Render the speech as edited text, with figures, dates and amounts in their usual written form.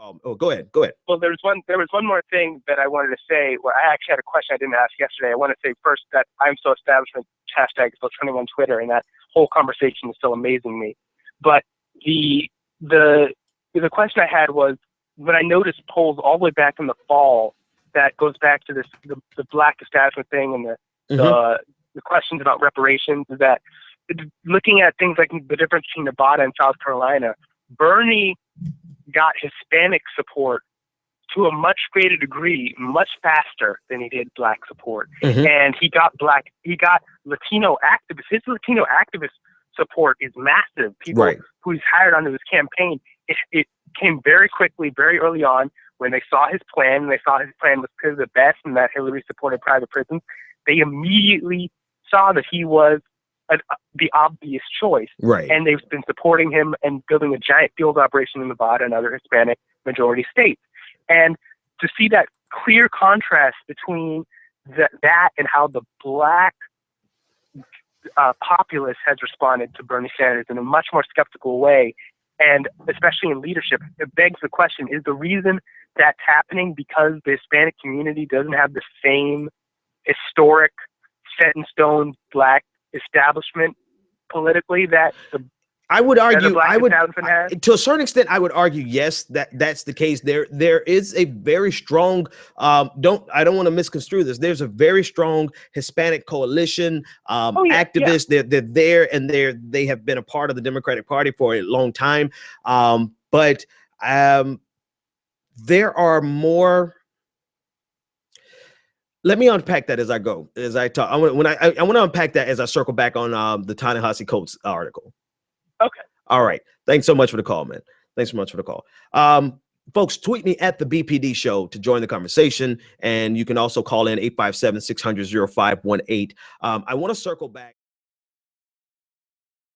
Oh, go ahead. Go ahead. Well, there was one more thing that I wanted to say. Well, I actually had a question I didn't ask yesterday. I want to say first that I'm So Establishment hashtag is still trending on Twitter, and that whole conversation is still amazing me. But the question I had was, when I noticed polls all the way back in the fall that goes back to the black establishment thing and the questions about reparations, is that looking at things like the difference between Nevada and South Carolina, Bernie got Hispanic support to a much greater degree, much faster than he did black support. And he got Latino activists. His Latino activist support is massive. People who he's hired onto his campaign, it came very quickly, very early on, when they saw his plan, and they saw his plan was clearly the best and that Hillary supported private prisons. They immediately saw that he was the obvious choice. And they've been supporting him and building a giant field operation in Nevada and other Hispanic majority states. And to see that clear contrast between that and how the black populace has responded to Bernie Sanders in a much more skeptical way, and especially in leadership, it begs the question, is the reason that's happening because the Hispanic community doesn't have the same historic set-in-stone black establishment politically that I would argue, to a certain extent, I would argue, yes, that's the case. There is a very strong, I don't want to misconstrue this. There's a very strong Hispanic coalition, activists. They're there, and they have been a part of the Democratic Party for a long time. But there are more. Let me unpack that as I go, as I talk. I want to unpack that as I circle back on the Ta-Nehisi Coates article. Okay. All right. Thanks so much for the call, man. Thanks so much for the call. Folks, tweet me at the BPD show to join the conversation. And you can also call in 857-600-0518. I want to circle back.